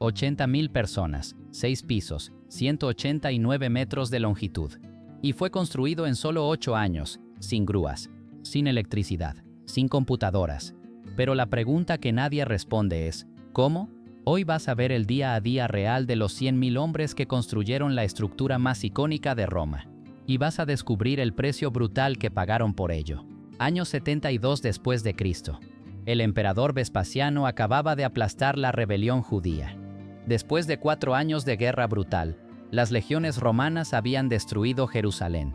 80.000 personas, 6 pisos, 189 metros de longitud. Y fue construido en solo 8 años, sin grúas, sin electricidad, sin computadoras. Pero la pregunta que nadie responde es, ¿cómo? Hoy vas a ver el día a día real de los 100.000 hombres que construyeron la estructura más icónica de Roma. Y vas a descubrir el precio brutal que pagaron por ello. Año 72 después de Cristo. El emperador Vespasiano acababa de aplastar la rebelión judía. Después de 4 años de guerra brutal, las legiones romanas habían destruido Jerusalén.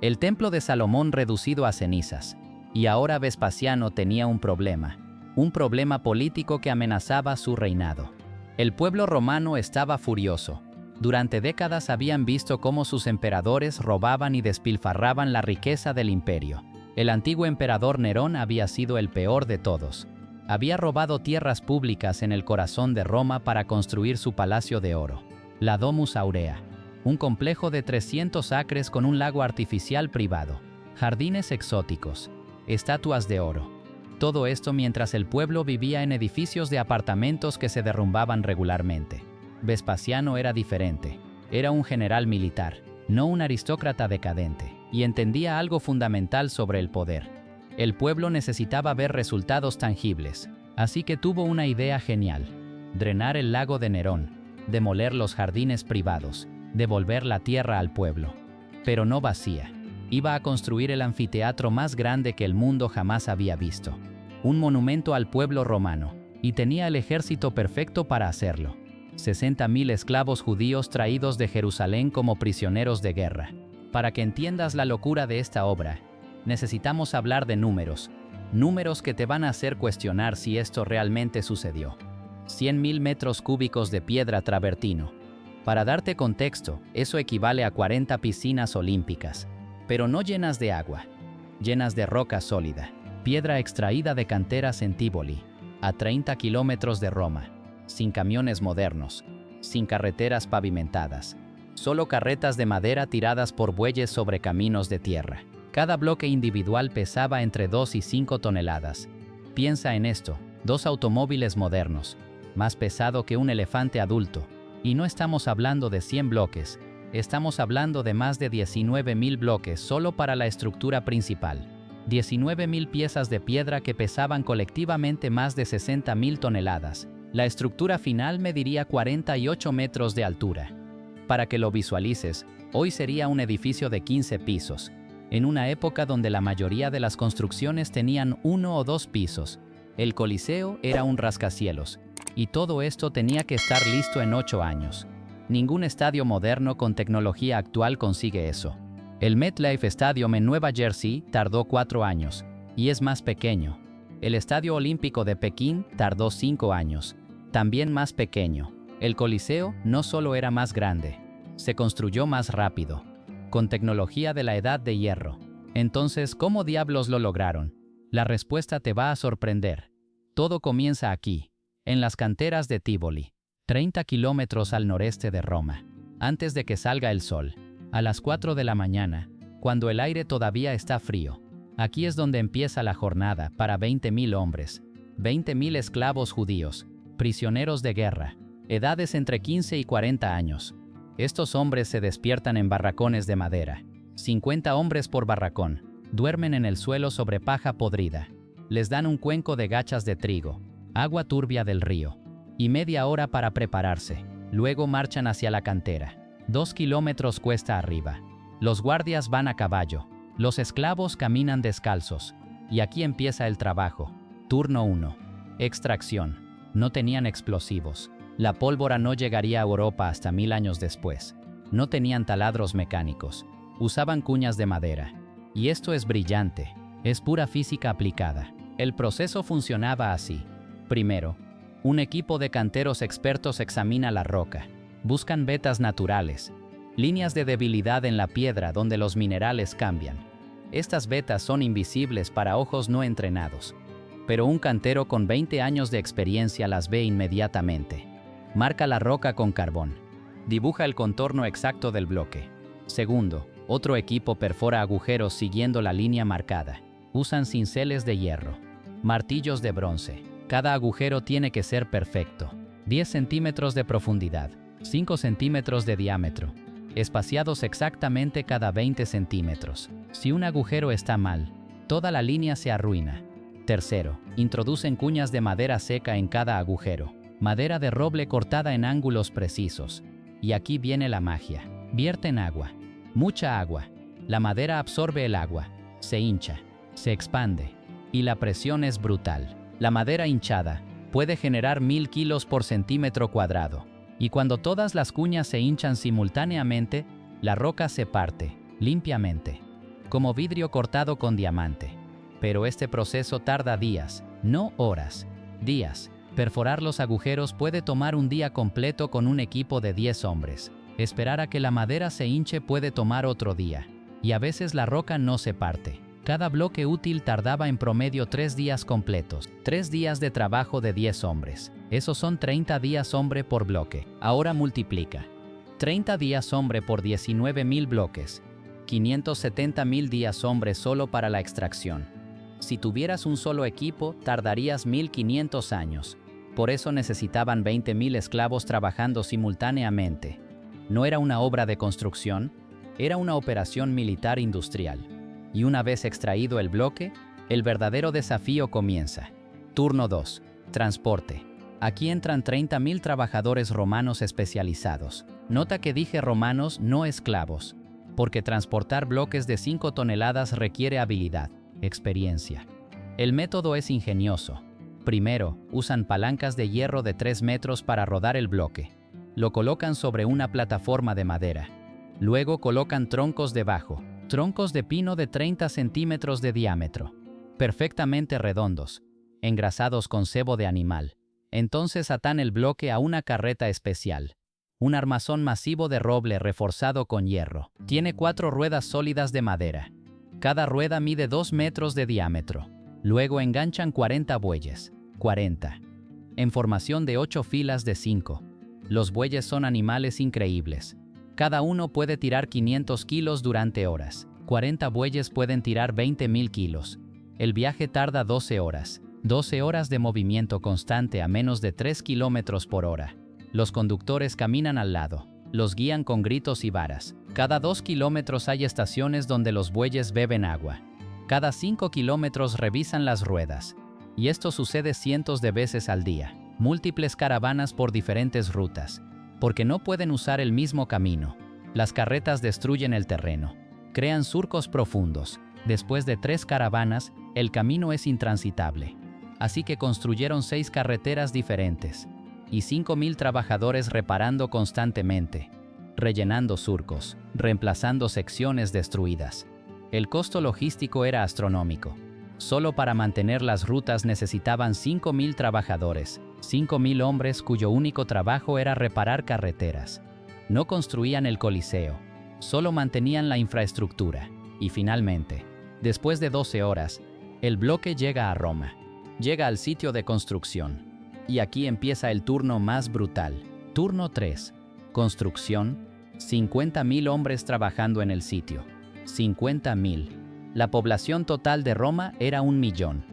El templo de Salomón reducido a cenizas. Y ahora Vespasiano tenía un problema político que amenazaba su reinado. El pueblo romano estaba furioso. Durante décadas habían visto cómo sus emperadores robaban y despilfarraban la riqueza del imperio. El antiguo emperador Nerón había sido el peor de todos. Había robado tierras públicas en el corazón de Roma para construir su palacio de oro, la Domus Aurea, un complejo de 300 acres con un lago artificial privado, jardines exóticos, estatuas de oro. Todo esto mientras el pueblo vivía en edificios de apartamentos que se derrumbaban regularmente. Vespasiano era diferente. Era un general militar, no un aristócrata decadente, y entendía algo fundamental sobre el poder. El pueblo necesitaba ver resultados tangibles, así que tuvo una idea genial: drenar el lago de Nerón, demoler los jardines privados, devolver la tierra al pueblo. Pero no vacía. Iba a construir el anfiteatro más grande que el mundo jamás había visto. Un monumento al pueblo romano, y tenía el ejército perfecto para hacerlo. 60.000 esclavos judíos traídos de Jerusalén como prisioneros de guerra. Para que entiendas la locura de esta obra, necesitamos hablar de números que te van a hacer cuestionar si esto realmente sucedió. 100.000 metros cúbicos de piedra travertino. Para darte contexto, eso equivale a 40 piscinas olímpicas, pero no llenas de agua, llenas de roca sólida, piedra extraída de canteras en Tívoli, a 30 kilómetros de Roma, sin camiones modernos, sin carreteras pavimentadas, solo carretas de madera tiradas por bueyes sobre caminos de tierra. Cada bloque individual pesaba entre 2 y 5 toneladas. Piensa en esto: 2 automóviles modernos, más pesado que un elefante adulto. Y no estamos hablando de 100 bloques, estamos hablando de más de 19.000 bloques solo para la estructura principal. 19.000 piezas de piedra que pesaban colectivamente más de 60.000 toneladas. La estructura final mediría 48 metros de altura. Para que lo visualices, hoy sería un edificio de 15 pisos, en una época donde la mayoría de las construcciones tenían 1 o 2 pisos. El Coliseo era un rascacielos, y todo esto tenía que estar listo en 8 años. Ningún estadio moderno con tecnología actual consigue eso. El MetLife Stadium en Nueva Jersey tardó 4 años, y es más pequeño. El Estadio Olímpico de Pekín tardó 5 años, también más pequeño. El Coliseo no solo era más grande, se construyó más rápido, con tecnología de la Edad de Hierro. Entonces, ¿cómo diablos lo lograron? La respuesta te va a sorprender. Todo comienza aquí, en las canteras de Tívoli, 30 kilómetros al noreste de Roma. Antes de que salga el sol, a las 4 de la mañana, cuando el aire todavía está frío, aquí es donde empieza la jornada para 20.000 hombres, 20.000 esclavos judíos, prisioneros de guerra, edades entre 15 y 40 años. Estos hombres se despiertan en barracones de madera. 50 hombres por barracón. Duermen en el suelo sobre paja podrida. Les dan un cuenco de gachas de trigo, agua turbia del río, y media hora para prepararse. Luego marchan hacia la cantera. 2 kilómetros cuesta arriba. Los guardias van a caballo. Los esclavos caminan descalzos. Y aquí empieza el trabajo. Turno 1. Extracción. No tenían explosivos. La pólvora no llegaría a Europa hasta 1000 años después. No tenían taladros mecánicos. Usaban cuñas de madera. Y esto es brillante. Es pura física aplicada. El proceso funcionaba así. Primero, un equipo de canteros expertos examina la roca. Buscan vetas naturales, líneas de debilidad en la piedra donde los minerales cambian. Estas vetas son invisibles para ojos no entrenados. Pero un cantero con 20 años de experiencia las ve inmediatamente. Marca la roca con carbón. Dibuja el contorno exacto del bloque. Segundo, otro equipo perfora agujeros siguiendo la línea marcada. Usan cinceles de hierro, martillos de bronce. Cada agujero tiene que ser perfecto. 10 centímetros de profundidad, 5 centímetros de diámetro, espaciados exactamente cada 20 centímetros. Si un agujero está mal, toda la línea se arruina. Tercero, introducen cuñas de madera seca en cada agujero, madera de roble cortada en ángulos precisos. Y aquí viene la magia. Vierten agua, mucha agua. La madera absorbe el agua, se hincha, se expande, y la presión es brutal. La madera hinchada puede generar 1000 kilos por centímetro cuadrado. Y cuando todas las cuñas se hinchan simultáneamente, la roca se parte, limpiamente, como vidrio cortado con diamante. Pero este proceso tarda días, no horas, días. Perforar los agujeros puede tomar un día completo con un equipo de 10 hombres. Esperar a que la madera se hinche puede tomar otro día. Y a veces la roca no se parte. Cada bloque útil tardaba en promedio 3 días completos. 3 días de trabajo de 10 hombres. Esos son 30 días hombre por bloque. Ahora multiplica. 30 días hombre por 19.000 bloques. 570.000 días hombre solo para la extracción. Si tuvieras un solo equipo, tardarías 1500 años. Por eso necesitaban 20.000 esclavos trabajando simultáneamente. No era una obra de construcción, era una operación militar industrial. Y una vez extraído el bloque, el verdadero desafío comienza. Turno 2. Transporte. Aquí entran 30.000 trabajadores romanos especializados. Nota que dije romanos, no esclavos, porque transportar bloques de 5 toneladas requiere habilidad, experiencia. El método es ingenioso. Primero, usan palancas de hierro de 3 metros para rodar el bloque. Lo colocan sobre una plataforma de madera. Luego colocan troncos debajo, troncos de pino de 30 centímetros de diámetro, perfectamente redondos, engrasados con sebo de animal. Entonces atan el bloque a una carreta especial, un armazón masivo de roble reforzado con hierro. Tiene 4 ruedas sólidas de madera. Cada rueda mide 2 metros de diámetro. Luego enganchan 40 bueyes, 40, en formación de 8 filas de 5. Los bueyes son animales increíbles. Cada uno puede tirar 500 kilos durante horas. 40 bueyes pueden tirar 20.000 kilos. El viaje tarda 12 horas. 12 horas de movimiento constante a menos de 3 kilómetros por hora. Los conductores caminan al lado. Los guían con gritos y varas. Cada 2 kilómetros hay estaciones donde los bueyes beben agua. Cada 5 kilómetros revisan las ruedas. Y esto sucede cientos de veces al día. Múltiples caravanas por diferentes rutas. Porque no pueden usar el mismo camino. Las carretas destruyen el terreno. Crean surcos profundos. Después de 3 caravanas, el camino es intransitable. Así que construyeron 6 carreteras diferentes. Y 5.000 trabajadores reparando constantemente. Rellenando surcos. Reemplazando secciones destruidas. El costo logístico era astronómico. Solo para mantener las rutas necesitaban 5.000 trabajadores. 5.000 hombres cuyo único trabajo era reparar carreteras. No construían el Coliseo. Solo mantenían la infraestructura. Y finalmente, después de 12 horas, el bloque llega a Roma. Llega al sitio de construcción. Y aquí empieza el turno más brutal. Turno 3. Construcción. 50.000 hombres trabajando en el sitio. 50.000. La población total de Roma era 1 millón.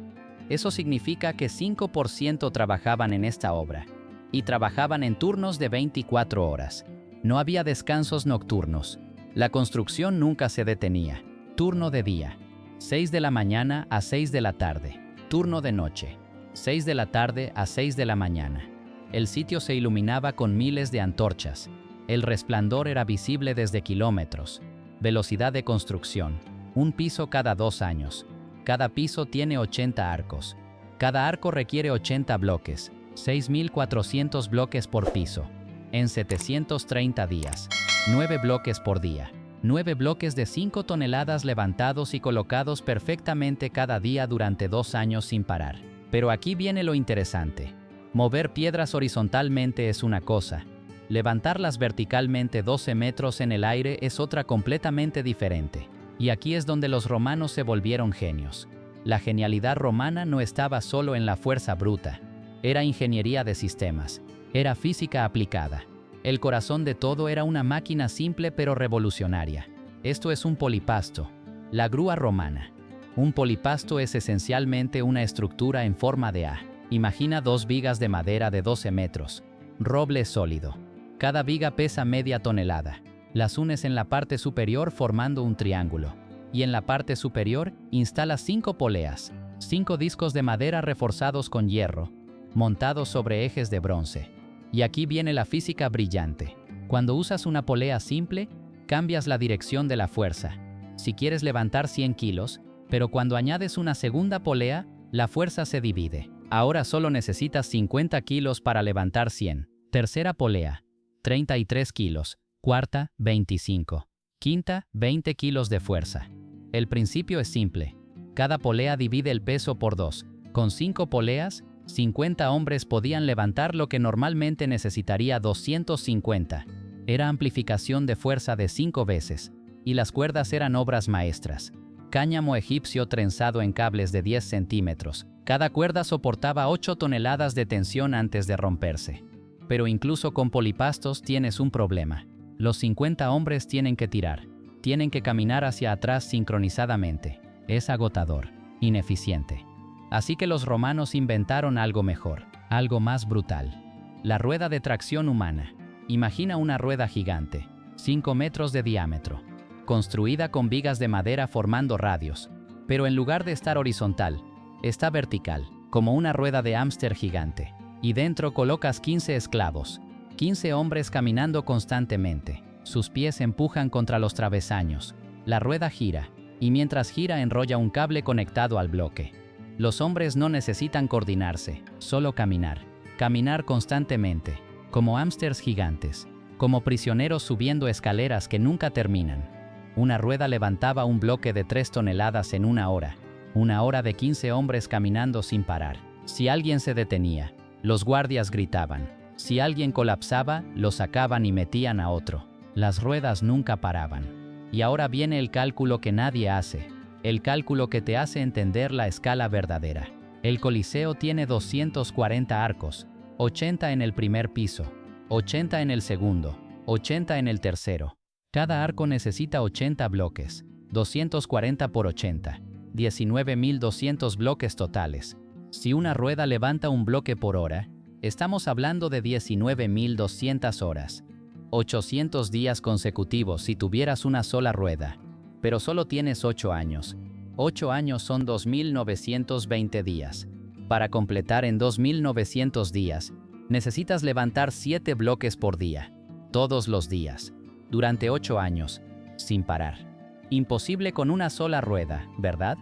Eso significa que 5% trabajaban en esta obra. Y trabajaban en turnos de 24 horas. No había descansos nocturnos. La construcción nunca se detenía. Turno de día. 6 de la mañana a 6 de la tarde. Turno de noche. 6 de la tarde a 6 de la mañana. El sitio se iluminaba con miles de antorchas. El resplandor era visible desde kilómetros. Velocidad de construcción. Un piso cada 2 años. Cada piso tiene 80 arcos. Cada arco requiere 80 bloques. 6.400 bloques por piso. En 730 días. 9 bloques por día. 9 bloques de 5 toneladas levantados y colocados perfectamente cada día durante 2 años sin parar. Pero aquí viene lo interesante. Mover piedras horizontalmente es una cosa. Levantarlas verticalmente 12 metros en el aire es otra completamente diferente. Y aquí es donde los romanos se volvieron genios. La genialidad romana no estaba solo en la fuerza bruta. Era ingeniería de sistemas. Era física aplicada. El corazón de todo era una máquina simple pero revolucionaria. Esto es un polipasto. La grúa romana. Un polipasto es esencialmente una estructura en forma de A. Imagina 2 vigas de madera de 12 metros. Roble sólido. Cada viga pesa media tonelada. Las unes en la parte superior formando un triángulo. Y en la parte superior instalas 5 poleas, 5 discos de madera reforzados con hierro, montados sobre ejes de bronce. Y aquí viene la física brillante. Cuando usas una polea simple, cambias la dirección de la fuerza. Si quieres levantar 100 kilos, pero cuando añades una segunda polea, la fuerza se divide. Ahora solo necesitas 50 kilos para levantar 100. Tercera polea, 33 kilos. Cuarta, 25. Quinta, 20 kilos de fuerza. El principio es simple. Cada polea divide el peso por 2. Con 5 poleas, 50 hombres podían levantar lo que normalmente necesitaría 250. Era amplificación de fuerza de 5 veces. Y las cuerdas eran obras maestras. Cáñamo egipcio trenzado en cables de 10 centímetros. Cada cuerda soportaba 8 toneladas de tensión antes de romperse. Pero incluso con polipastos tienes un problema. Los 50 hombres tienen que tirar. Tienen que caminar hacia atrás sincronizadamente. Es agotador, ineficiente. Así que los romanos inventaron algo mejor, algo más brutal. La rueda de tracción humana. Imagina una rueda gigante, 5 metros de diámetro, construida con vigas de madera formando radios. Pero en lugar de estar horizontal, está vertical, como una rueda de hámster gigante. Y dentro colocas 15 esclavos, 15 hombres caminando constantemente. Sus pies empujan contra los travesaños. La rueda gira, y mientras gira enrolla un cable conectado al bloque. Los hombres no necesitan coordinarse, solo caminar. Caminar constantemente, como hámsters gigantes, como prisioneros subiendo escaleras que nunca terminan. Una rueda levantaba un bloque de 3 toneladas en una hora de 15 hombres caminando sin parar. Si alguien se detenía, los guardias gritaban. Si alguien colapsaba, lo sacaban y metían a otro. Las ruedas nunca paraban. Y ahora viene el cálculo que nadie hace, el cálculo que te hace entender la escala verdadera. El Coliseo tiene 240 arcos, 80 en el primer piso, 80 en el segundo, 80 en el tercero. Cada arco necesita 80 bloques, 240 por 80, 19.200 bloques totales. Si una rueda levanta un bloque por hora, estamos hablando de 19.200 horas. 800 días consecutivos si tuvieras una sola rueda. Pero solo tienes 8 años. 8 años son 2.920 días. Para completar en 2.900 días, necesitas levantar 7 bloques por día. Todos los días. Durante 8 años. Sin parar. Imposible con una sola rueda, ¿verdad?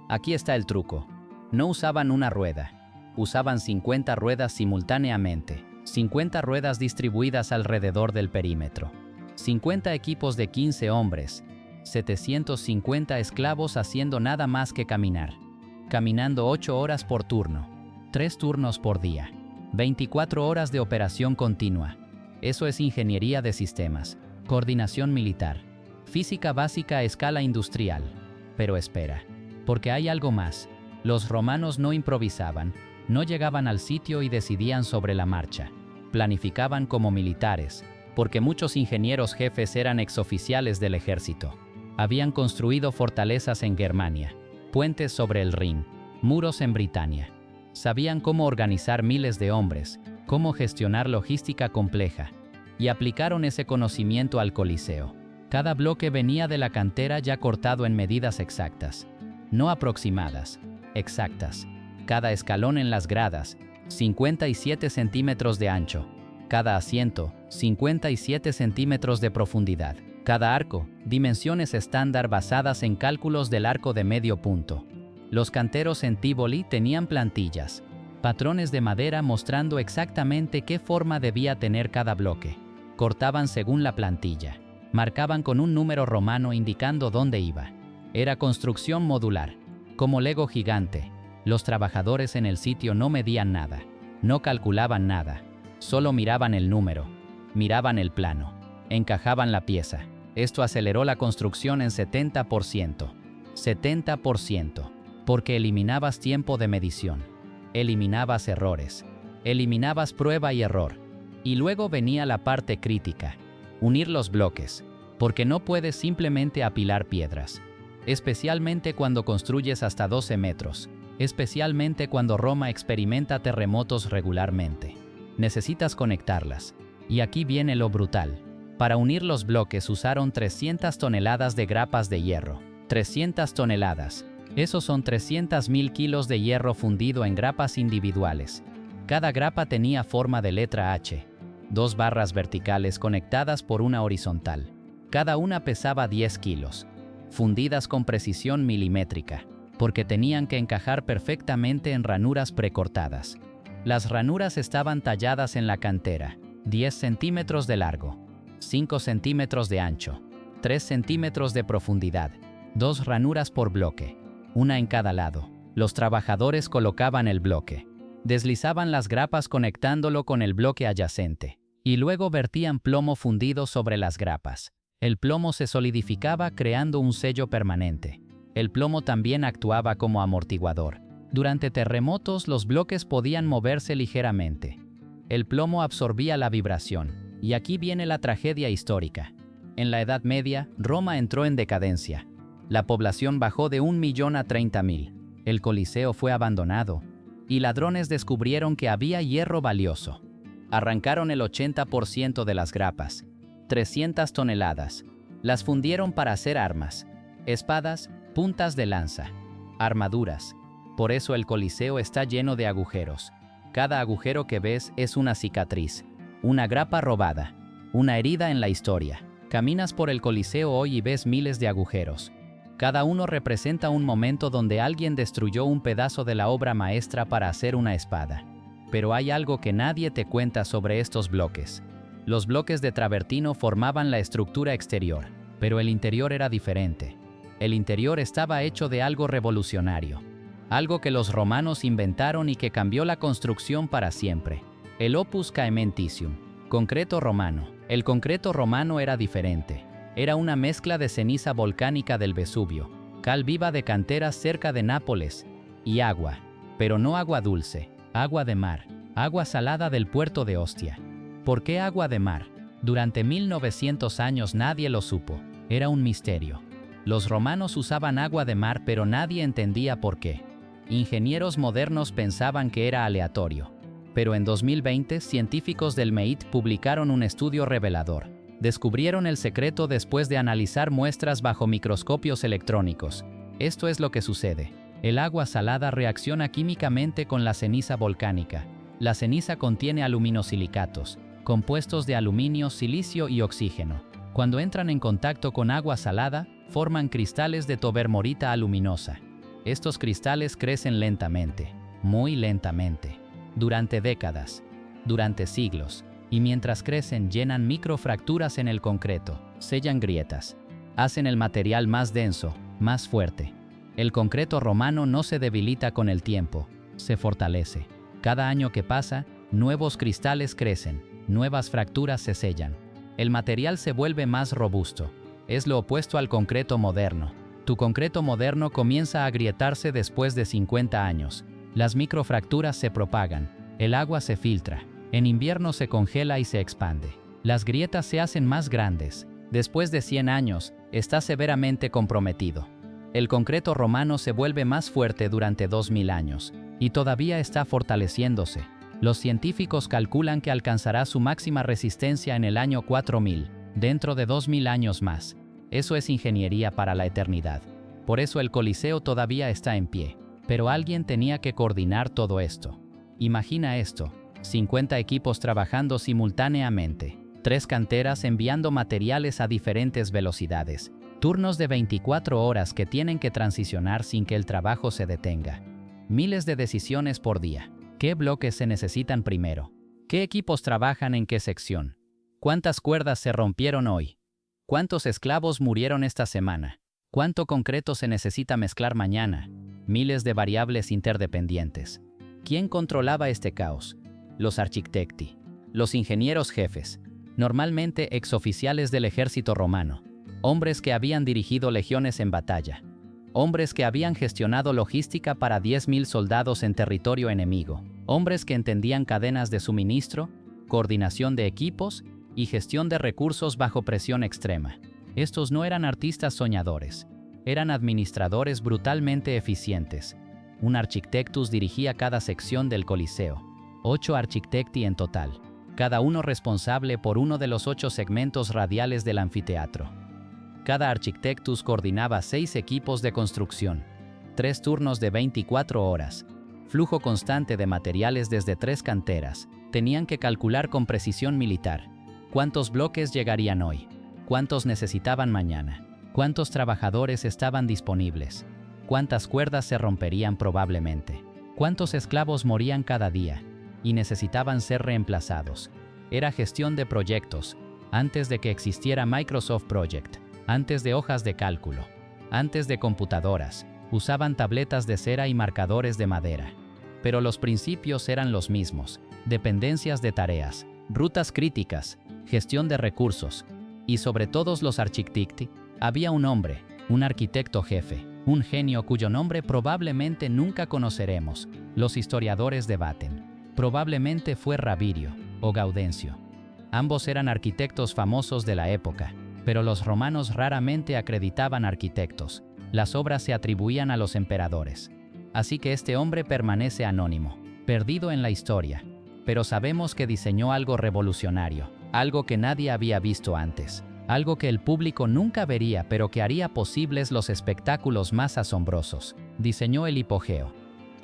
Aquí está el truco. No usaban una rueda. Usaban 50 ruedas simultáneamente, 50 ruedas distribuidas alrededor del perímetro, 50 equipos de 15 hombres, 750 esclavos haciendo nada más que caminar, caminando 8 horas por turno, 3 turnos por día, 24 horas de operación continua. Eso es ingeniería de sistemas, coordinación militar, física básica a escala industrial. Pero espera, porque hay algo más. Los romanos no improvisaban. No llegaban al sitio y decidían sobre la marcha. Planificaban como militares, porque muchos ingenieros jefes eran exoficiales del ejército. Habían construido fortalezas en Germania, puentes sobre el Rin, muros en Britania. Sabían cómo organizar miles de hombres, cómo gestionar logística compleja, y aplicaron ese conocimiento al Coliseo. Cada bloque venía de la cantera ya cortado en medidas exactas, no aproximadas, exactas. Cada escalón en las gradas, 57 centímetros de ancho. Cada asiento, 57 centímetros de profundidad. Cada arco, dimensiones estándar basadas en cálculos del arco de medio punto. Los canteros en Tívoli tenían plantillas, patrones de madera mostrando exactamente qué forma debía tener cada bloque. Cortaban según la plantilla. Marcaban con un número romano indicando dónde iba. Era construcción modular, como Lego gigante. Los trabajadores en el sitio no medían nada, no calculaban nada, solo miraban el número, miraban el plano, encajaban la pieza. Esto aceleró la construcción en 70%. 70%, porque eliminabas tiempo de medición, eliminabas errores, eliminabas prueba y error. Y luego venía la parte crítica, unir los bloques, porque no puedes simplemente apilar piedras, especialmente cuando construyes hasta 12 metros. Especialmente cuando Roma experimenta terremotos regularmente. Necesitas conectarlas. Y aquí viene lo brutal. Para unir los bloques usaron 300 toneladas de grapas de hierro. 300 toneladas. Esos son 300.000 kilos de hierro fundido en grapas individuales. Cada grapa tenía forma de letra H. 2 barras verticales conectadas por una horizontal. Cada una pesaba 10 kilos. Fundidas con precisión milimétrica, porque tenían que encajar perfectamente en ranuras precortadas. Las ranuras estaban talladas en la cantera, 10 centímetros de largo, 5 centímetros de ancho, 3 centímetros de profundidad, 2 ranuras por bloque, una en cada lado. Los trabajadores colocaban el bloque, deslizaban las grapas conectándolo con el bloque adyacente, y luego vertían plomo fundido sobre las grapas. El plomo se solidificaba creando un sello permanente. El plomo también actuaba como amortiguador. Durante terremotos los bloques podían moverse ligeramente. El plomo absorbía la vibración. Y aquí viene la tragedia histórica. En la Edad Media, Roma entró en decadencia. La población bajó de 1 millón a 30.000. El Coliseo fue abandonado. Y ladrones descubrieron que había hierro valioso. Arrancaron el 80% de las grapas. 300 toneladas. Las fundieron para hacer armas, espadas, puntas de lanza, armaduras. Por eso el Coliseo está lleno de agujeros. Cada agujero que ves es una cicatriz, una grapa robada, una herida en la historia. Caminas por el Coliseo hoy y ves miles de agujeros. Cada uno representa un momento donde alguien destruyó un pedazo de la obra maestra para hacer una espada. Pero hay algo que nadie te cuenta sobre estos bloques. Los bloques de travertino formaban la estructura exterior, pero el interior era diferente. El interior estaba hecho de algo revolucionario, algo que los romanos inventaron y que cambió la construcción para siempre. El opus caementicium, concreto romano. El concreto romano era diferente. Era una mezcla de ceniza volcánica del Vesubio, cal viva de canteras cerca de Nápoles, y agua, pero no agua dulce, agua de mar, agua salada del puerto de Ostia. ¿Por qué agua de mar? Durante 1900 años nadie lo supo. Era un misterio. Los romanos usaban agua de mar, pero nadie entendía por qué. Ingenieros modernos pensaban que era aleatorio. Pero en 2020, científicos del MEIT publicaron un estudio revelador. Descubrieron el secreto después de analizar muestras bajo microscopios electrónicos. Esto es lo que sucede. El agua salada reacciona químicamente con la ceniza volcánica. La ceniza contiene aluminosilicatos, compuestos de aluminio, silicio y oxígeno. Cuando entran en contacto con agua salada, forman cristales de tobermorita aluminosa. Estos cristales crecen lentamente, muy lentamente, durante décadas, durante siglos, y mientras crecen llenan microfracturas en el concreto, sellan grietas, hacen el material más denso, más fuerte. El concreto romano no se debilita con el tiempo, se fortalece. Cada año que pasa, nuevos cristales crecen, nuevas fracturas se sellan. El material se vuelve más robusto. Es lo opuesto al concreto moderno. Tu concreto moderno comienza a agrietarse después de 50 años. Las microfracturas se propagan. El agua se filtra. En invierno se congela y se expande. Las grietas se hacen más grandes. Después de 100 años, está severamente comprometido. El concreto romano se vuelve más fuerte durante 2000 años. Y todavía está fortaleciéndose. Los científicos calculan que alcanzará su máxima resistencia en el año 4000, dentro de 2000 años más. Eso es ingeniería para la eternidad. Por eso el Coliseo todavía está en pie. Pero alguien tenía que coordinar todo esto. Imagina esto: 50 equipos trabajando simultáneamente, 3 canteras enviando materiales a diferentes velocidades, turnos de 24 horas que tienen que transicionar sin que el trabajo se detenga. Miles de decisiones por día. ¿Qué bloques se necesitan primero? ¿Qué equipos trabajan en qué sección? ¿Cuántas cuerdas se rompieron hoy? ¿Cuántos esclavos murieron esta semana? ¿Cuánto concreto se necesita mezclar mañana? Miles de variables interdependientes. ¿Quién controlaba este caos? Los architecti, los ingenieros jefes, normalmente exoficiales del ejército romano, hombres que habían dirigido legiones en batalla, hombres que habían gestionado logística para 10.000 soldados en territorio enemigo, hombres que entendían cadenas de suministro, coordinación de equipos y gestión de recursos bajo presión extrema. Estos no eran artistas soñadores, eran administradores brutalmente eficientes. Un architectus dirigía cada sección del Coliseo. 8 architecti en total, cada uno responsable por uno de los 8 segmentos radiales del anfiteatro. Cada architectus coordinaba 6 equipos de construcción, 3 turnos de 24 horas, flujo constante de materiales desde 3 canteras. Tenían que calcular con precisión militar cuántos bloques llegarían hoy, cuántos necesitaban mañana, cuántos trabajadores estaban disponibles, cuántas cuerdas se romperían probablemente, cuántos esclavos morían cada día y necesitaban ser reemplazados. Era gestión de proyectos, antes de que existiera Microsoft Project, antes de hojas de cálculo, antes de computadoras. Usaban tabletas de cera y marcadores de madera. Pero los principios eran los mismos: dependencias de tareas, rutas críticas, gestión de recursos. Y sobre todos los architecti, había un hombre, un arquitecto jefe, un genio cuyo nombre probablemente nunca conoceremos. Los historiadores debaten. Probablemente fue Ravirio o Gaudencio. Ambos eran arquitectos famosos de la época, pero los romanos raramente acreditaban arquitectos. Las obras se atribuían a los emperadores. Así que este hombre permanece anónimo, perdido en la historia. Pero sabemos que diseñó algo revolucionario, algo que nadie había visto antes, algo que el público nunca vería pero que haría posibles los espectáculos más asombrosos. Diseñó el hipogeo.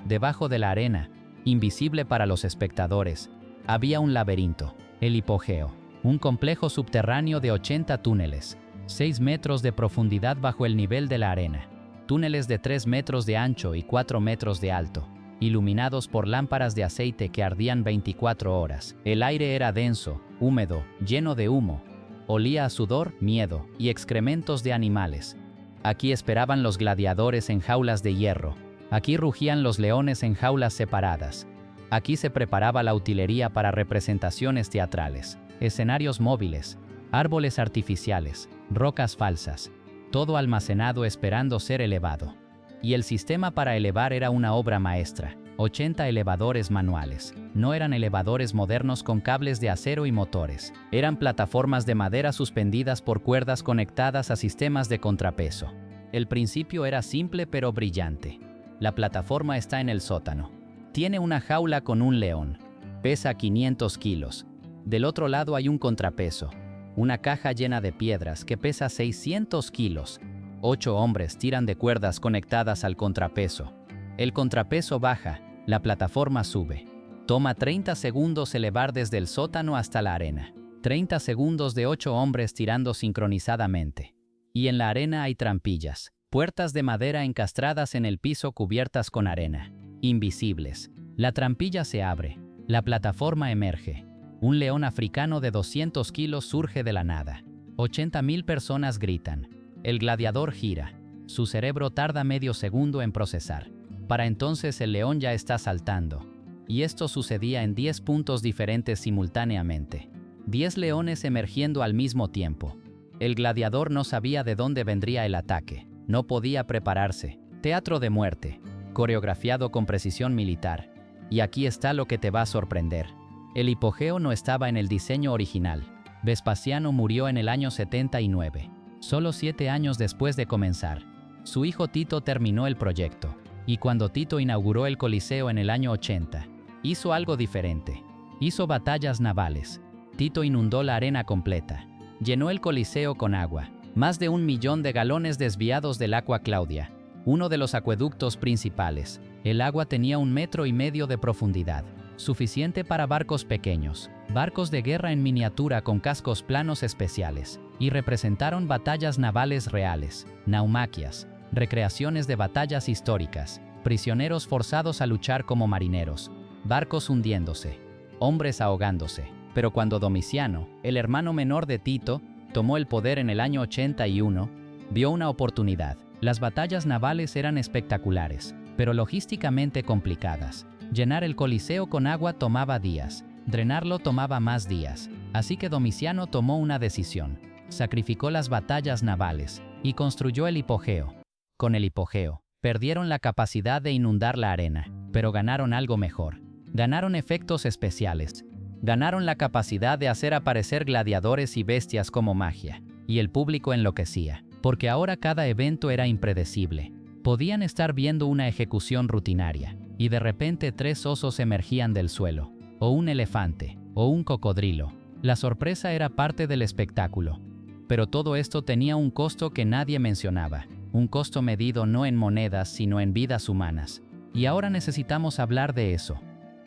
Debajo de la arena, invisible para los espectadores, había un laberinto, el hipogeo, un complejo subterráneo de 80 túneles, 6 metros de profundidad bajo el nivel de la arena, túneles de 3 metros de ancho y 4 metros de alto, iluminados por lámparas de aceite que ardían 24 horas. El aire era denso, húmedo, lleno de humo. Olía a sudor, miedo y excrementos de animales. Aquí esperaban los gladiadores en jaulas de hierro. Aquí rugían los leones en jaulas separadas. Aquí se preparaba la utilería para representaciones teatrales, escenarios móviles, árboles artificiales, rocas falsas, todo almacenado esperando ser elevado. Y el sistema para elevar era una obra maestra: 80 elevadores manuales. No eran elevadores modernos con cables de acero y motores. Eran plataformas de madera suspendidas por cuerdas conectadas a sistemas de contrapeso. El principio era simple pero brillante. La plataforma está en el sótano. Tiene una jaula con un león. Pesa 500 kilos. Del otro lado hay un contrapeso, una caja llena de piedras que pesa 600 kilos. 8 hombres tiran de cuerdas conectadas al contrapeso. El contrapeso baja, la plataforma sube. Toma 30 segundos elevar desde el sótano hasta la arena. 30 segundos de 8 hombres tirando sincronizadamente. Y en la arena hay trampillas, puertas de madera encastradas en el piso cubiertas con arena, invisibles. La trampilla se abre, la plataforma emerge. Un león africano de 200 kilos surge de la nada. 80.000 personas gritan. El gladiador gira. Su cerebro tarda medio segundo en procesar. Para entonces el león ya está saltando. Y esto sucedía en 10 puntos diferentes simultáneamente. 10 leones emergiendo al mismo tiempo. El gladiador no sabía de dónde vendría el ataque. No podía prepararse. Teatro de muerte, coreografiado con precisión militar. Y aquí está lo que te va a sorprender. El hipogeo no estaba en el diseño original. Vespasiano murió en el año 79, solo 7 años después de comenzar. Su hijo Tito terminó el proyecto, y cuando Tito inauguró el Coliseo en el año 80, hizo algo diferente. Hizo batallas navales. Tito inundó la arena completa. Llenó el Coliseo con agua. Más de 1 millón de galones desviados del Aqua Claudia, uno de los acueductos principales. El agua tenía 1,5 metros de profundidad. Suficiente para barcos pequeños, barcos de guerra en miniatura con cascos planos especiales, y representaron batallas navales reales, naumaquias, recreaciones de batallas históricas, prisioneros forzados a luchar como marineros, barcos hundiéndose, hombres ahogándose. Pero cuando Domiciano, el hermano menor de Tito, tomó el poder en el año 81, vio una oportunidad. Las batallas navales eran espectaculares, pero logísticamente complicadas. Llenar el Coliseo con agua tomaba días, drenarlo tomaba más días, así que Domiciano tomó una decisión. Sacrificó las batallas navales y construyó el hipogeo. Con el hipogeo, perdieron la capacidad de inundar la arena, pero ganaron algo mejor. Ganaron efectos especiales. Ganaron la capacidad de hacer aparecer gladiadores y bestias como magia, y el público enloquecía, porque ahora cada evento era impredecible. Podían estar viendo una ejecución rutinaria, y de repente 3 osos emergían del suelo. o un elefante, o un cocodrilo. La sorpresa era parte del espectáculo. Pero todo esto tenía un costo que nadie mencionaba, un costo medido no en monedas sino en vidas humanas. Y ahora necesitamos hablar de eso.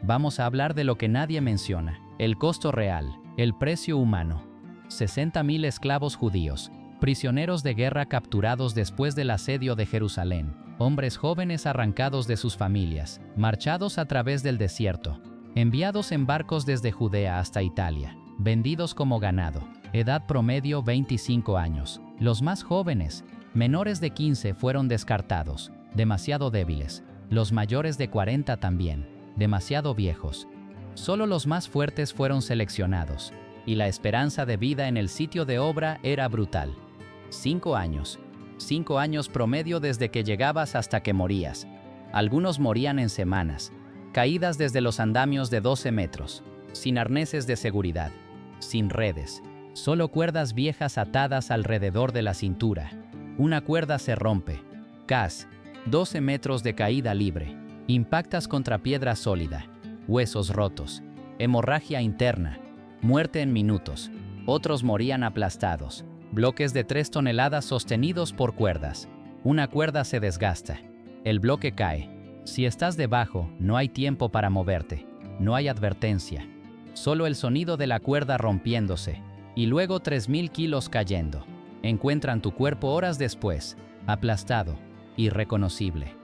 Vamos a hablar de lo que nadie menciona, el costo real, el precio humano. 60.000 esclavos judíos, prisioneros de guerra capturados después del asedio de Jerusalén, hombres jóvenes arrancados de sus familias, marchados a través del desierto, enviados en barcos desde Judea hasta Italia, vendidos como ganado, edad promedio 25 años. Los más jóvenes, menores de 15, fueron descartados, demasiado débiles. Los mayores de 40 también, demasiado viejos. Solo los más fuertes fueron seleccionados, y la esperanza de vida en el sitio de obra era brutal. 5 años. 5 años promedio desde que llegabas hasta que morías. Algunos morían en semanas, caídas desde los andamios de 12 metros, sin arneses de seguridad, sin redes, solo cuerdas viejas atadas alrededor de la cintura. Una cuerda se rompe. Cas, 12 metros de caída libre. Impactas contra piedra sólida. Huesos rotos. Hemorragia interna. Muerte en minutos. Otros morían aplastados. Bloques de 3 toneladas sostenidos por cuerdas. Una cuerda se desgasta. El bloque cae. Si estás debajo, no hay tiempo para moverte. No hay advertencia. Solo el sonido de la cuerda rompiéndose. Y luego 3.000 kilos cayendo. Encuentran tu cuerpo horas después, aplastado, irreconocible.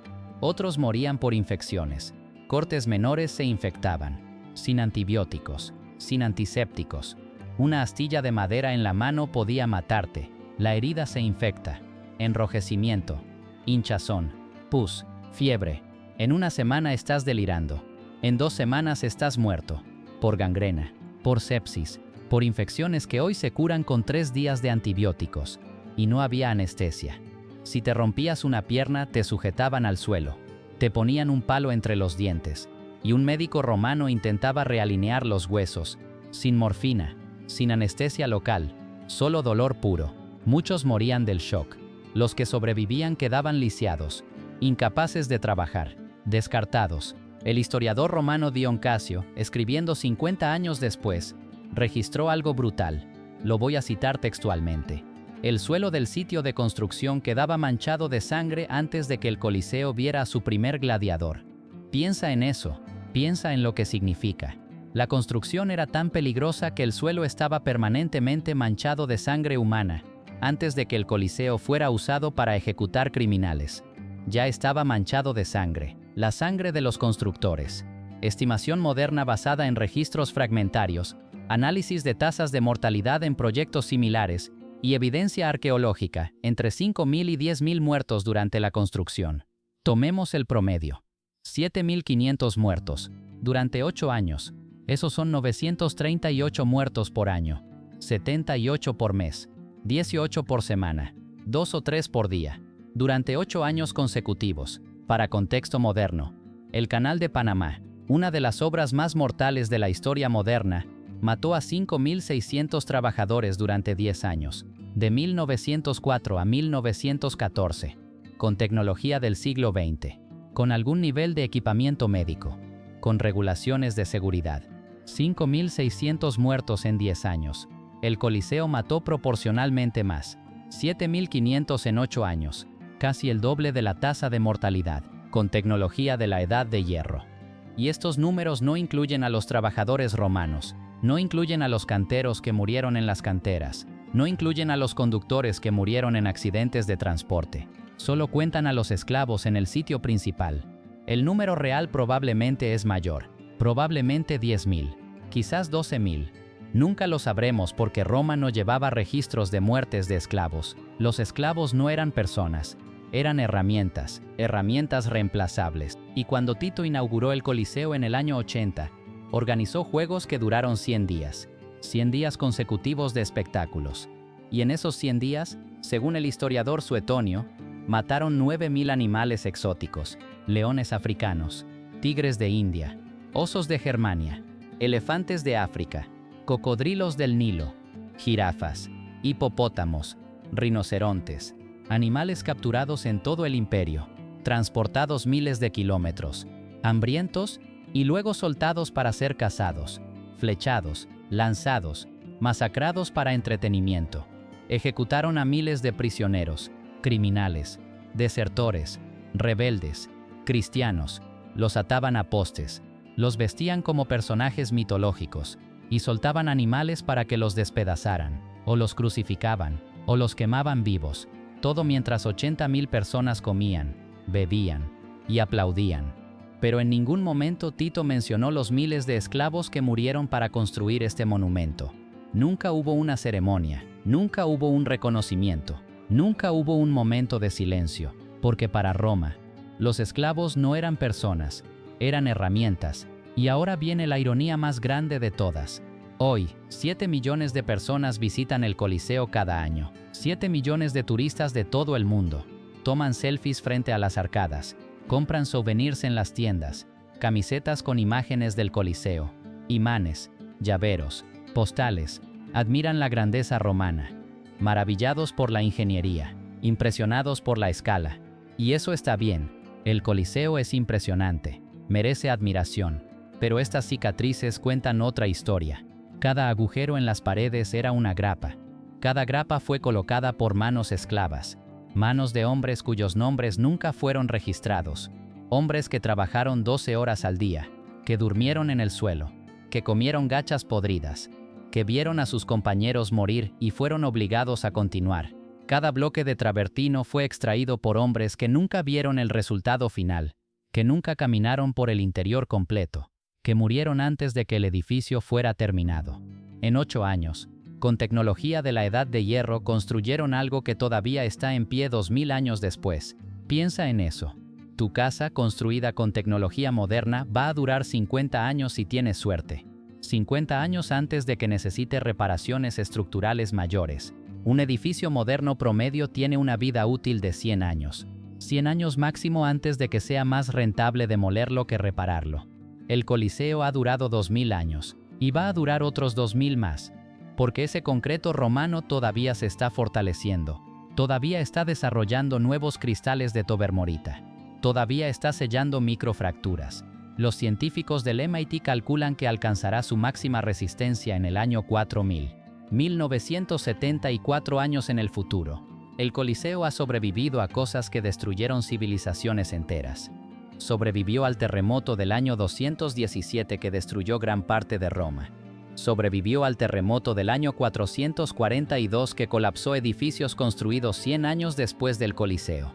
Otros morían por infecciones. Cortes menores se infectaban. Sin antibióticos, sin antisépticos. Una astilla de madera en la mano podía matarte. La herida se infecta. Enrojecimiento, hinchazón, pus, fiebre. En una semana estás delirando. En 2 semanas estás muerto. Por gangrena, por sepsis, por infecciones que hoy se curan con 3 días de antibióticos. Y no había anestesia. Si te rompías una pierna, te sujetaban al suelo. Te ponían un palo entre los dientes. Y un médico romano intentaba realinear los huesos. Sin morfina, sin anestesia local, solo dolor puro. Muchos morían del shock. Los que sobrevivían quedaban lisiados, incapaces de trabajar, descartados. El historiador romano Dion Casio, escribiendo 50 años después, registró algo brutal. Lo voy a citar textualmente. El suelo del sitio de construcción quedaba manchado de sangre antes de que el Coliseo viera a su primer gladiador. Piensa en eso, piensa en lo que significa. La construcción era tan peligrosa que el suelo estaba permanentemente manchado de sangre humana, antes de que el Coliseo fuera usado para ejecutar criminales. Ya estaba manchado de sangre, la sangre de los constructores. Estimación moderna basada en registros fragmentarios, análisis de tasas de mortalidad en proyectos similares, y evidencia arqueológica, entre 5.000 y 10.000 muertos durante la construcción. Tomemos el promedio. 7.500 muertos, durante 8 años. Esos son 938 muertos por año, 78 por mes, 18 por semana, 2 o 3 por día, durante 8 años consecutivos. Para contexto moderno, el Canal de Panamá, una de las obras más mortales de la historia moderna, mató a 5.600 trabajadores durante 10 años, de 1904 a 1914, con tecnología del siglo XX, con algún nivel de equipamiento médico, con regulaciones de seguridad. 5.600 muertos en 10 años. El Coliseo mató proporcionalmente más, 7.500 en 8 años, casi el doble de la tasa de mortalidad, con tecnología de la Edad de Hierro. Y estos números no incluyen a los trabajadores romanos, no incluyen a los canteros que murieron en las canteras, no incluyen a los conductores que murieron en accidentes de transporte. Solo cuentan a los esclavos en el sitio principal. El número real probablemente es mayor, probablemente 10.000, quizás 12.000. Nunca lo sabremos porque Roma no llevaba registros de muertes de esclavos. Los esclavos no eran personas, eran herramientas, herramientas reemplazables. Y cuando Tito inauguró el Coliseo en el año 80, organizó juegos que duraron 100 días. 100 días consecutivos de espectáculos. Y en esos 100 días, según el historiador Suetonio, mataron 9.000 animales exóticos, leones africanos, tigres de India, osos de Germania, elefantes de África, cocodrilos del Nilo, jirafas, hipopótamos, rinocerontes, animales capturados en todo el imperio, transportados miles de kilómetros, hambrientos y luego soltados para ser cazados, flechados, lanzados, masacrados para entretenimiento. Ejecutaron a miles de prisioneros, criminales, desertores, rebeldes, cristianos, los ataban a postes, los vestían como personajes mitológicos y soltaban animales para que los despedazaran, o los crucificaban, o los quemaban vivos, todo mientras 80,000 personas comían, bebían y aplaudían. Pero en ningún momento Tito mencionó los miles de esclavos que murieron para construir este monumento. Nunca hubo una ceremonia, nunca hubo un reconocimiento, nunca hubo un momento de silencio, porque para Roma, los esclavos no eran personas, eran herramientas. Y ahora viene la ironía más grande de todas. Hoy, 7 millones de personas visitan el Coliseo cada año. 7 millones de turistas de todo el mundo. Toman selfies frente a las arcadas, compran souvenirs en las tiendas, camisetas con imágenes del Coliseo, imanes, llaveros, postales, admiran la grandeza romana, maravillados por la ingeniería, impresionados por la escala. Y eso está bien, el Coliseo es impresionante, merece admiración, pero estas cicatrices cuentan otra historia. Cada agujero en las paredes era una grapa. Cada grapa fue colocada por manos esclavas, manos de hombres cuyos nombres nunca fueron registrados, hombres que trabajaron 12 horas al día, que durmieron en el suelo, que comieron gachas podridas, que vieron a sus compañeros morir y fueron obligados a continuar. Cada bloque de travertino fue extraído por hombres que nunca vieron el resultado final, que nunca caminaron por el interior completo, que murieron antes de que el edificio fuera terminado. En 8 años, con tecnología de la Edad de Hierro, construyeron algo que todavía está en pie 2000 años después. Piensa en eso. Tu casa, construida con tecnología moderna, va a durar 50 años si tienes suerte. 50 años antes de que necesite reparaciones estructurales mayores. Un edificio moderno promedio tiene una vida útil de 100 años. 100 años máximo antes de que sea más rentable demolerlo que repararlo. El Coliseo ha durado 2000 años, y va a durar otros 2000 más, porque ese concreto romano todavía se está fortaleciendo, todavía está desarrollando nuevos cristales de tobermorita, todavía está sellando microfracturas. Los científicos del MIT calculan que alcanzará su máxima resistencia en el año 4000, 1974 años en el futuro. El Coliseo ha sobrevivido a cosas que destruyeron civilizaciones enteras. Sobrevivió al terremoto del año 217 que destruyó gran parte de Roma. Sobrevivió al terremoto del año 442 que colapsó edificios construidos 100 años después del Coliseo.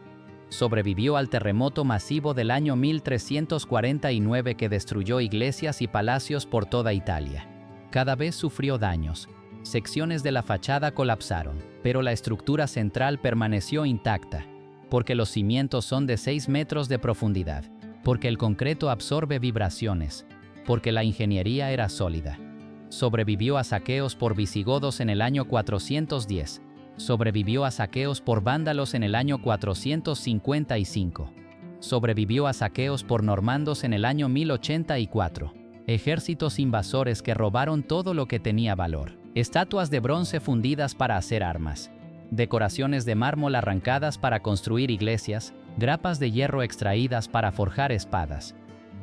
Sobrevivió al terremoto masivo del año 1349 que destruyó iglesias y palacios por toda Italia. Cada vez sufrió daños. Secciones de la fachada colapsaron, pero la estructura central permaneció intacta, porque los cimientos son de 6 metros de profundidad, porque el concreto absorbe vibraciones, porque la ingeniería era sólida. Sobrevivió a saqueos por visigodos en el año 410. Sobrevivió a saqueos por vándalos en el año 455. Sobrevivió a saqueos por normandos en el año 1084. Ejércitos invasores que robaron todo lo que tenía valor. Estatuas de bronce fundidas para hacer armas. Decoraciones de mármol arrancadas para construir iglesias, grapas de hierro extraídas para forjar espadas.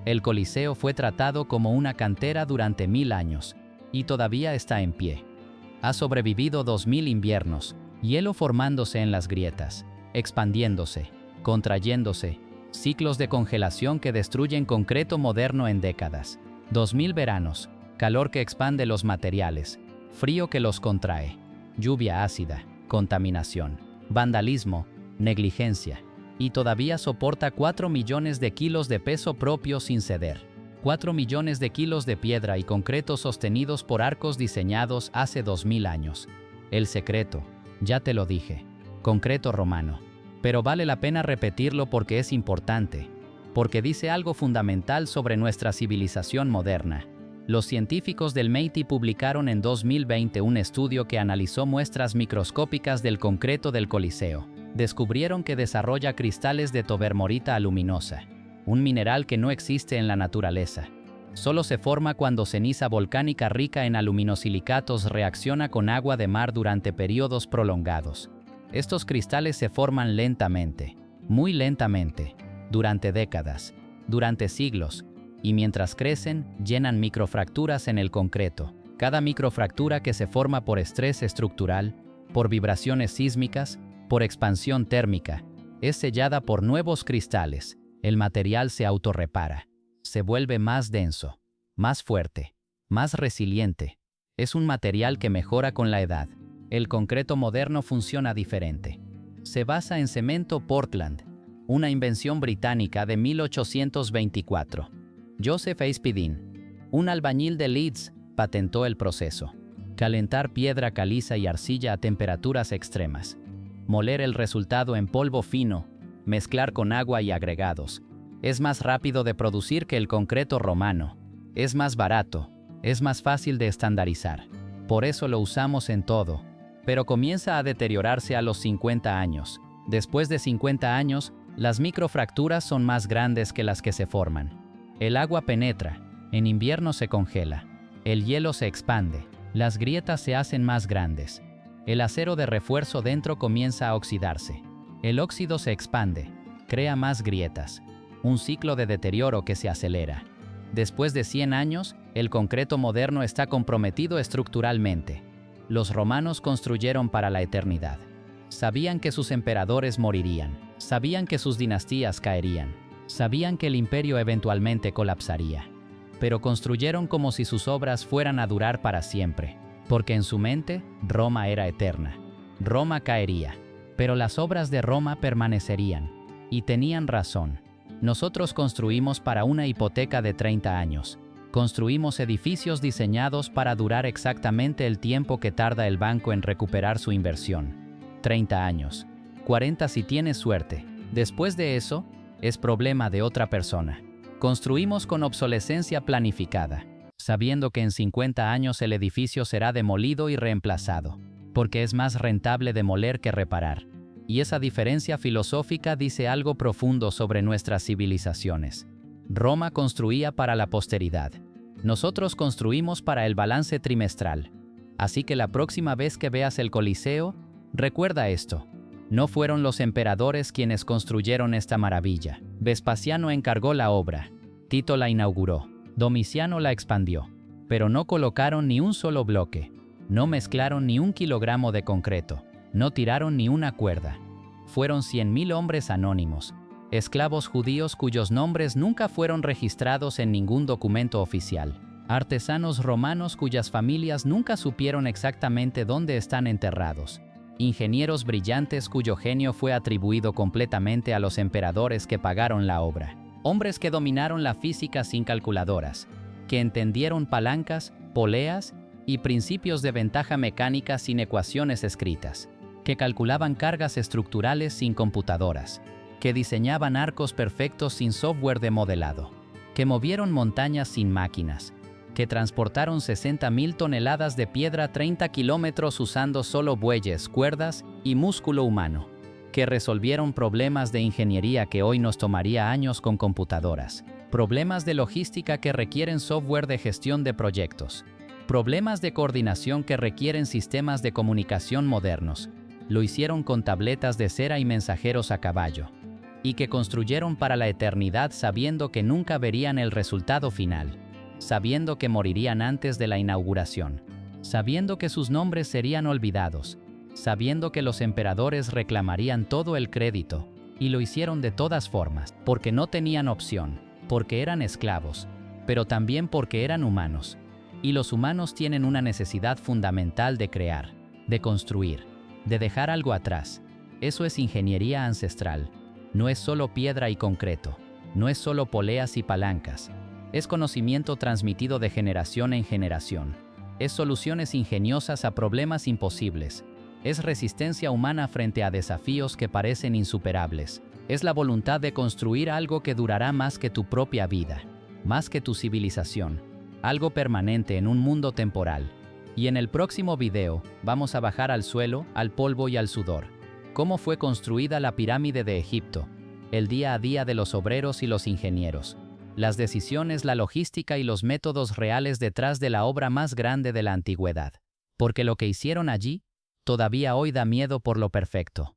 El Coliseo fue tratado como una cantera durante 1000 años, y todavía está en pie. Ha sobrevivido 2000 inviernos, hielo formándose en las grietas, expandiéndose, contrayéndose, ciclos de congelación que destruyen concreto moderno en décadas. 2000 veranos, calor que expande los materiales, frío que los contrae, lluvia ácida, contaminación, vandalismo, negligencia, y todavía soporta 4 millones de kilos de peso propio sin ceder. 4 millones de kilos de piedra y concreto sostenidos por arcos diseñados hace 2000 años. El secreto, ya te lo dije, concreto romano. Pero vale la pena repetirlo porque es importante, porque dice algo fundamental sobre nuestra civilización moderna. Los científicos del MIT publicaron en 2020 un estudio que analizó muestras microscópicas del concreto del Coliseo. Descubrieron que desarrolla cristales de tobermorita aluminosa, un mineral que no existe en la naturaleza. Solo se forma cuando ceniza volcánica rica en aluminosilicatos reacciona con agua de mar durante periodos prolongados. Estos cristales se forman lentamente, muy lentamente, durante décadas, durante siglos, y mientras crecen, llenan microfracturas en el concreto. Cada microfractura que se forma por estrés estructural, por vibraciones sísmicas, por expansión térmica, es sellada por nuevos cristales. El material se autorrepara, se vuelve más denso, más fuerte, más resiliente. Es un material que mejora con la edad. El concreto moderno funciona diferente. Se basa en cemento Portland, una invención británica de 1824. Joseph Aspidin, un albañil de Leeds, patentó el proceso. Calentar piedra caliza y arcilla a temperaturas extremas. Moler el resultado en polvo fino, mezclar con agua y agregados. Es más rápido de producir que el concreto romano. Es más barato. Es más fácil de estandarizar. Por eso lo usamos en todo. Pero comienza a deteriorarse a los 50 años. Después de 50 años, las microfracturas son más grandes que las que se forman. El agua penetra. En invierno se congela. El hielo se expande. Las grietas se hacen más grandes. El acero de refuerzo dentro comienza a oxidarse. El óxido se expande. Crea más grietas. Un ciclo de deterioro que se acelera. Después de 100 años, el concreto moderno está comprometido estructuralmente. Los romanos construyeron para la eternidad. Sabían que sus emperadores morirían. Sabían que sus dinastías caerían. Sabían que el imperio eventualmente colapsaría. Pero construyeron como si sus obras fueran a durar para siempre. Porque en su mente, Roma era eterna. Roma caería. Pero las obras de Roma permanecerían. Y tenían razón. Nosotros construimos para una hipoteca de 30 años. Construimos edificios diseñados para durar exactamente el tiempo que tarda el banco en recuperar su inversión. 30 años. 40 si tienes suerte. Después de eso, es problema de otra persona. Construimos con obsolescencia planificada, sabiendo que en 50 años el edificio será demolido y reemplazado, porque es más rentable demoler que reparar. Y esa diferencia filosófica dice algo profundo sobre nuestras civilizaciones. Roma construía para la posteridad. Nosotros construimos para el balance trimestral. Así que la próxima vez que veas el Coliseo, recuerda esto. No fueron los emperadores quienes construyeron esta maravilla. Vespasiano encargó la obra. Tito la inauguró. Domiciano la expandió. Pero no colocaron ni un solo bloque. No mezclaron ni un kilogramo de concreto. No tiraron ni una cuerda. Fueron 100.000 hombres anónimos. Esclavos judíos cuyos nombres nunca fueron registrados en ningún documento oficial. Artesanos romanos cuyas familias nunca supieron exactamente dónde están enterrados. Ingenieros brillantes cuyo genio fue atribuido completamente a los emperadores que pagaron la obra. Hombres que dominaron la física sin calculadoras, que entendieron palancas, poleas y principios de ventaja mecánica sin ecuaciones escritas, que calculaban cargas estructurales sin computadoras, que diseñaban arcos perfectos sin software de modelado, que movieron montañas sin máquinas, que transportaron 60.000 toneladas de piedra 30 kilómetros usando solo bueyes, cuerdas y músculo humano, que resolvieron problemas de ingeniería que hoy nos tomaría años con computadoras, problemas de logística que requieren software de gestión de proyectos, problemas de coordinación que requieren sistemas de comunicación modernos. Lo hicieron con tabletas de cera y mensajeros a caballo, y que construyeron para la eternidad sabiendo que nunca verían el resultado final, sabiendo que morirían antes de la inauguración, sabiendo que sus nombres serían olvidados, sabiendo que los emperadores reclamarían todo el crédito, y lo hicieron de todas formas, porque no tenían opción, porque eran esclavos, pero también porque eran humanos. Y los humanos tienen una necesidad fundamental de crear, de construir, de dejar algo atrás. Eso es ingeniería ancestral. No es solo piedra y concreto, no es solo poleas y palancas. Es conocimiento transmitido de generación en generación. Es soluciones ingeniosas a problemas imposibles. Es resistencia humana frente a desafíos que parecen insuperables. Es la voluntad de construir algo que durará más que tu propia vida, más que tu civilización, algo permanente en un mundo temporal. Y en el próximo video, vamos a bajar al suelo, al polvo y al sudor. Cómo fue construida la pirámide de Egipto, el día a día de los obreros y los ingenieros, las decisiones, la logística y los métodos reales detrás de la obra más grande de la antigüedad. Porque lo que hicieron allí, todavía hoy da miedo por lo perfecto.